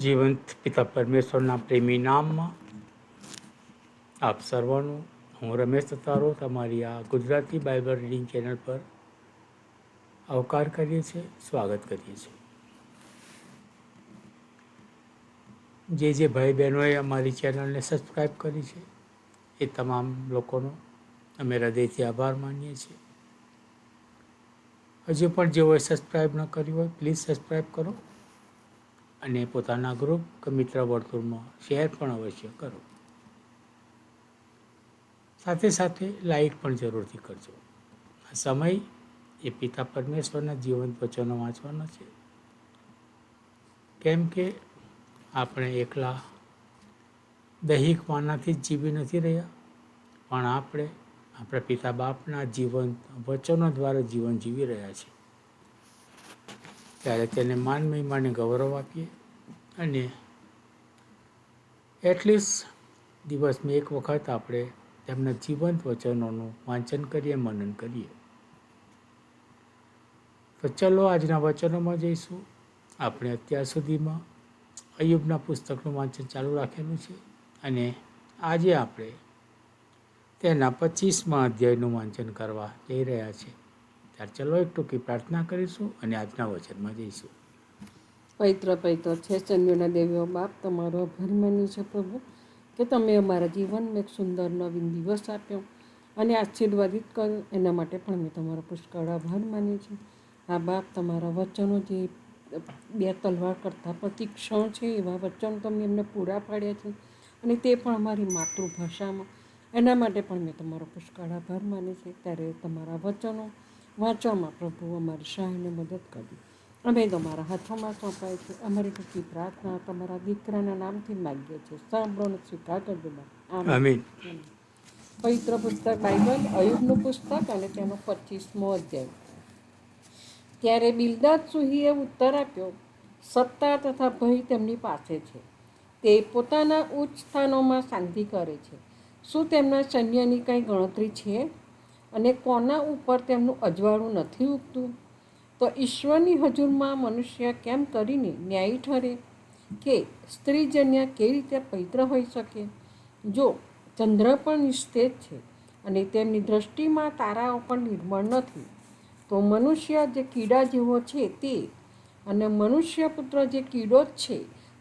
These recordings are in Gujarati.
જીવંત પિતા પરમેશ્વરના પ્રેમી નામમાં આપ સર્વનું હું રમેશ તતારો તમારી આ ગુજરાતી બાઇબલ રીડિંગ ચેનલ પર આવકાર કરીએ છીએ, સ્વાગત કરીએ છીએ. જે ભાઈ બહેનોએ અમારી ચેનલને સબસ્ક્રાઈબ કરી છે એ તમામ લોકોનો અમે હૃદયથી આભાર માનીએ છીએ. હજુ પણ જેઓએ સબસ્ક્રાઈબ ન કર્યું હોય પ્લીઝ સબસ્ક્રાઈબ કરો અને પોતાના ગ્રુપ કે મિત્ર વર્તુળમાં શેર પણ અવશ્ય કરો. સાથે સાથે લાઈક પણ જરૂરથી કરજો. આ સમય એ પિતા પરમેશ્વરના જીવંત વચનો વાંચવાનો છે, કેમ કે આપણે એકલા દૈહિક માનાથી જ જીવી નથી રહ્યા, પણ આપણે આપણા પિતા બાપના જીવંત વચનો દ્વારા જીવન જીવી રહ્યા છીએ. ત્યારે તેને માન મહિમાને ગૌરવ આપીએ અને એટલીસ્ટ દિવસમાં એક વખત આપણે તેમના જીવંત વચનોનું વાંચન કરીએ, મનન કરીએ. તો ચલો આજના વચનોમાં જઈશું. આપણે અત્યાર સુધીમાં અય્યુબના પુસ્તકનું વાંચન ચાલુ રાખેલું છે અને આજે આપણે તેના 25મા અધ્યાયનું વાંચન કરવા જઈ રહ્યા છીએ. ત્યારે ચલો એક ટૂંકી પ્રાર્થના કરીશું અને આજના વચનમાં જઈશું. પવિત્ર છે સૈન્યોના દેવીઓ બાપ, તમારો આભાર માન્યું છે પ્રભુ કે તમે અમારા જીવનમાં એક સુંદર નવીન દિવસ આપ્યો અને આશીર્વાદિત કર્યો. એના માટે પણ મેં તમારો પુષ્કળ આભાર માન્યો છે. આ બાપ, તમારા વચનો જે બે તલવાર કરતાં પણ તીક્ષ્ણ છે એવા વચનો તમે એમને પૂરા પાડ્યા છે અને તે પણ અમારી માતૃભાષામાં. એના માટે પણ મેં તમારો પુષ્કળ આભાર માન્યો છે. ત્યારે તમારા વચનો વાંચવામાં પ્રભુ અમારી સહાયને મદદ કરજો. અમે તમારા હાથોમાં સોંપાય છે. અમારી ટૂંકી પ્રાર્થના તમારા દીકરાના નામથી માગીએ છીએ. સાંભળો અને સ્વીકાર કરજો બાપ. આમીન. પવિત્ર પુસ્તક બાઇબલ, અય્યુબનું પુસ્તક અને તેનો 25મો અધ્યાય. ત્યારે બિલ્દાદ સુહીએ ઉત્તર આપ્યો, સત્તા તથા ભય તેમની પાસે છે. તે પોતાના ઉચ્ચ સ્થાનોમાં શાંતિ કરે છે. શું તેમના સૈન્યની કંઈ ગણતરી છે? અને કોના ઉપર તેમનું અજવાળું નથી ઉગતું? તો ઈશ્વરની હજુરમાં મનુષ્ય કેમ કરીને ન્યાયી ઠરે? કે સ્ત્રીજન્ય કેવી રીતે પવિત્ર હોઈ શકે? જો ચંદ્ર પણ નિસ્તેજ છે અને તેમની દૃષ્ટિમાં તારાઓ પણ નિર્મળ નથી, તો મનુષ્ય જે કીડા જેવો છે તે અને મનુષ્ય પુત્ર જે કીડો જ છે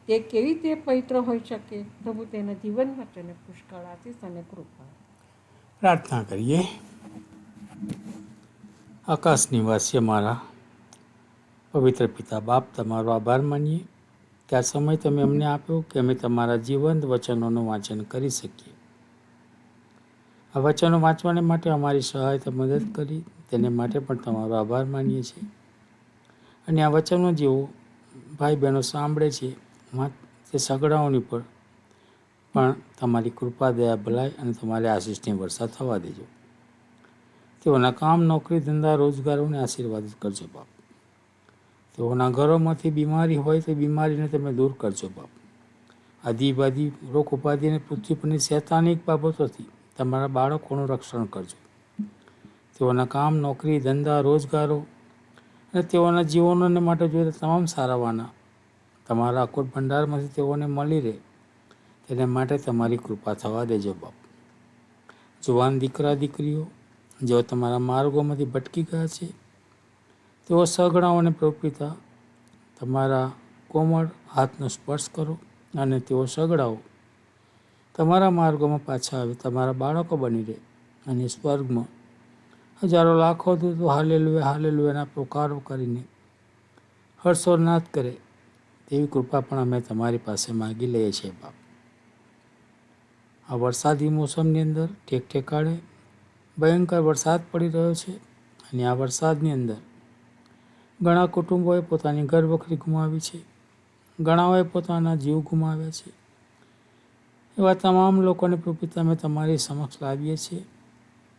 તે કેવી રીતે પવિત્ર હોઈ શકે? પ્રભુ તેના જીવન વચ્ચેને પુષ્કળ આશીષ અને કૃપા. પ્રાર્થના કરીએ. આકાશ નિવાસી અમારા પવિત્ર પિતા બાપ, તમારો આભાર માનીએ કે આ સમય તમે અમને આપ્યો કે અમે તમારા જીવંત વચનોનું વાંચન કરી શકીએ. આ વચનો વાંચવાને માટે અમારી સહાયતા મદદ કરી, તેને માટે પણ તમારો આભાર માનીએ છીએ. અને આ વચનો જેઓ ભાઈ બહેનો સાંભળે છે તે સગડાઓની પર પણ તમારી કૃપા, દયા, ભલાઈ અને તમારી આશીષની વર્ષા થવા દેજો. તેઓના કામ, નોકરી, ધંધા, રોજગારોને આશીર્વાદિત કરજો બાપ. તેઓના ઘરોમાંથી બીમારી હોય તો બીમારીને તમે દૂર કરજો બાપ. આદિવાદી રોગ ઉપાધિ અને પૃથ્વી પરની શૈતાનિક બાબતોથી તમારા બાળકોનું રક્ષણ કરજો. તેઓના કામ, નોકરી, ધંધા, રોજગારો અને તેઓના જીવનોને માટે જોઈતા તમામ સારાવાના તમારા અકૂટ ભંડારમાંથી તેઓને મળી રહે, તેને માટે તમારી કૃપા થવા દેજો બાપ. જુવાન દીકરા દીકરીઓ જેઓ તમારા માર્ગોમાંથી ભટકી ગયા છે, તેઓ સગડાઓને પ્રભુપિતા તમારા કોમળ હાથનો સ્પર્શ કરો અને તેઓ સગડાઓ તમારા માર્ગોમાં પાછા આવે, તમારા બાળકો બની રહે અને સ્વર્ગમાં હજારો લાખો દૂતો હાલેલુયા હાલેલુયાના પોકારો કરીને હર્ષોન્નાદ કરે તેવી કૃપા પણ અમે તમારી પાસે માગી લઈએ છીએ બાપ. આ વરસાદી મોસમની અંદર ઠેક ઠેકાણે ભયંકર વરસાદ પડી રહ્યો છે અને આ વરસાદની અંદર ઘણા કુટુંબોએ પોતાની ઘર વખરી ગુમાવી છે, ઘણાઓએ પોતાના જીવ ગુમાવ્યા છે. એવા તમામ લોકોને પ્રભુપિતા અમે તમારી સમક્ષ લાવીએ છીએ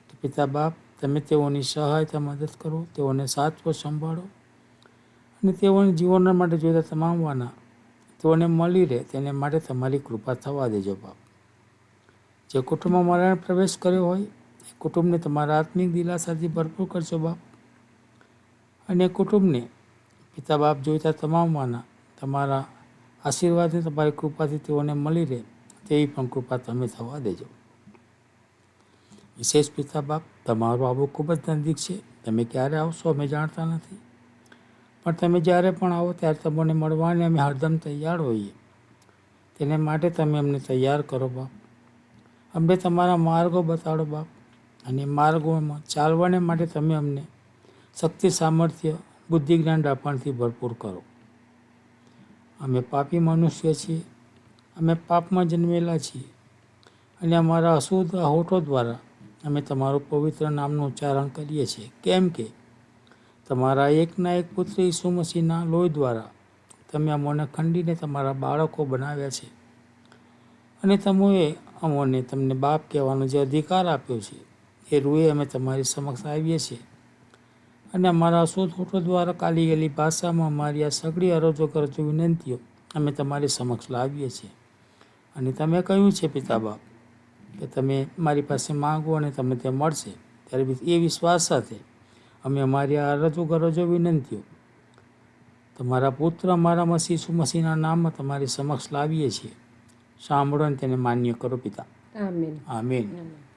કે પિતા બાપ, તમે તેઓની સહાયતા મદદ કરો, તેઓને સાચવો, સંભાળો અને તેઓને જીવન માટે જોઈતા તમામ વાના તેઓને મળી રહે, તેને માટે તમારી કૃપા થવા દેજો બાપ. જે કુટુંબમાં મરણ પ્રવેશ કર્યો હોય એ કુટુંબને તમારા આત્મિક દિલાસાથી ભરપૂર કરજો બાપ. અને કુટુંબને પિતા બાપ જોઈતા તમામ વાના તમારા આશીર્વાદની તમારી કૃપાથી તેઓને મળી રહે તેવી પણ કૃપા તમે થવા દેજો. વિશેષ પિતા બાપ, તમારું આવવું ખૂબ જ નજીક છે. તમે ક્યારે આવશો અમે જાણતા નથી, પણ તમે જ્યારે પણ આવો ત્યારે તમને મળવાને અમે હરદમ તૈયાર હોઈએ. તેને માટે તમે અમને તૈયાર કરો બાપ. અમને તમારા માર્ગો બતાડો બાપ, અને માર્ગોમાં ચાલવાને માટે તમે અમને શક્તિ, સામર્થ્ય, બુદ્ધિ, જ્ઞાન, ડાપણથી ભરપૂર કરો. અમે પાપી મનુષ્ય છીએ, અમે પાપમાં જન્મેલા છીએ, અને અમારા અશુદ્ધ હોઠો દ્વારા અમે તમારું પવિત્ર નામનું ઉચ્ચારણ કરીએ છીએ. કેમ કે તમારા એકના એક પુત્ર ઈસુ મસીહના લોહી દ્વારા તમે અમોને ખંડીને તમારા બાળકો બનાવ્યા છે, અને તમે અમોને તમને બાપ કહેવાનો જે અધિકાર આપ્યો છે એ રૂએ અમે તમારી સમક્ષ આવીએ છીએ, અને અમારા અશુદ્ધ હોઠો દ્વારા કાલી ગયેલી ભાષામાં અમારી આ સઘળી અરજો કરજો વિનંતીઓ અમે તમારી સમક્ષ લાવીએ છીએ. અને તમે કહ્યું છે પિતા બાપ કે તમે મારી પાસે માંગો અને તમને તે મળશે. ત્યારે એ વિશ્વાસ સાથે અમે અમારી આ અરજો ગરજો વિનંતીઓ તમારા પુત્ર અમારા મસીહ ઈસુ મસીહના નામમાં તમારી સમક્ષ લાવીએ છીએ. સાંભળો અને તેને માન્ય કરો પિતા. આમેન. આમીન. આમેન.